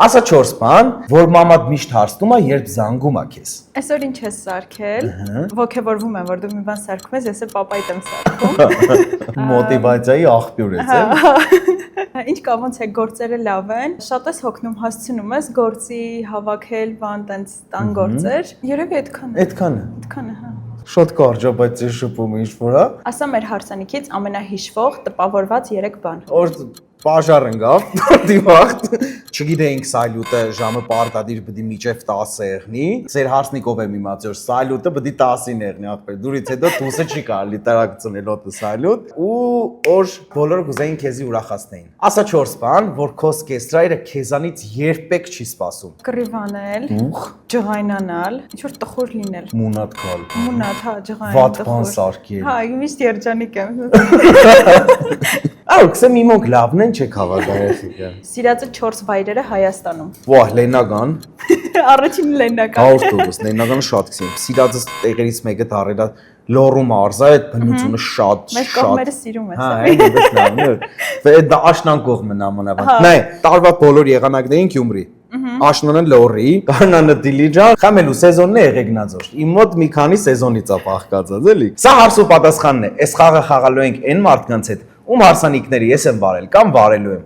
Ասա 4 բան, որ մամադ միշտ հարցնում է, երբ զանգում է քեզ։ Այսօր ինչ ես սարքել։ Ոգևորվում եմ, որ դու մի բան սարքում ես, ես էլ պապայիդ եմ սարքում։ Մոտիվացիայի աղբյուր ես, է՞։ Ինչ կա, ոնց է գործերը լավ են։ Շատ ես հոգնում, հասցնում ես գործի հավաքել, բան տենց տան գործեր։ Երևի այդքան է։ Այդքան է, հա։ Շատ կարճ է, բայց ես շփում ինչ որ է։ Ասա մեր հարսանիքից ամենահիշվող տպավորված 3 բան։ Որ Պաժար ընկավ, դիվախտ, չգիտեինք սալյուտը ժամը պարտադիր բդի միջև 10 եղնի, ծեր հարսնիկով եմ իմացել, սալյուտը բդի 10-ին եղնի, ախպեր, դուրից հետո դուսը չի կարելի տարակցնել օտը սալյուտ, ու որ բոլորը կուզեին քեզի ուրախացնեին։ Ասա 4 բան, որ քո սկեստրայրը քեզանից երբեք չի սպասում։ Կռիվանել, ջղայնանալ, ինչ-որ տխուր լինել։ Մունատ գալ։ Մունատ, հա, ջղայն, Վատ բան սարքել։ Հա, միշտ երջանիկ եմ։ Ահա մի մոք լավն են չեք հավատալու։ Սիրածը 4 վայրերը Հայաստանում։ Վահ, Լեննագան։ Առաջին Լեննագան։ Ավտոբուս, Լեննագանը շատ քսին։ Սիրածս տեղերից մեկը դարելա Լոռու մարզա, այդ բնությունը շատ։ Մեր կողմերը սիրում ես։ Հա, այնպես լավն է։ Դա աշնան կողմն ամանավան։ Նայ, տարվա բոլոր եղանակներին Գյումրի։ Աշնանը Լոռի, Կանանը Դիլիջան, խամելու սեզոնն է Եղեգնաձոր։ Իմ մոտ մի քանի սեզոնից է փախկածած, էլի։ Սա հարց ու պատասխանն է։ Այս խաղը խաղալու ենք այն մարդկանց հետ, ում հարսանիքների ես եմ վարել կամ վարելու եմ։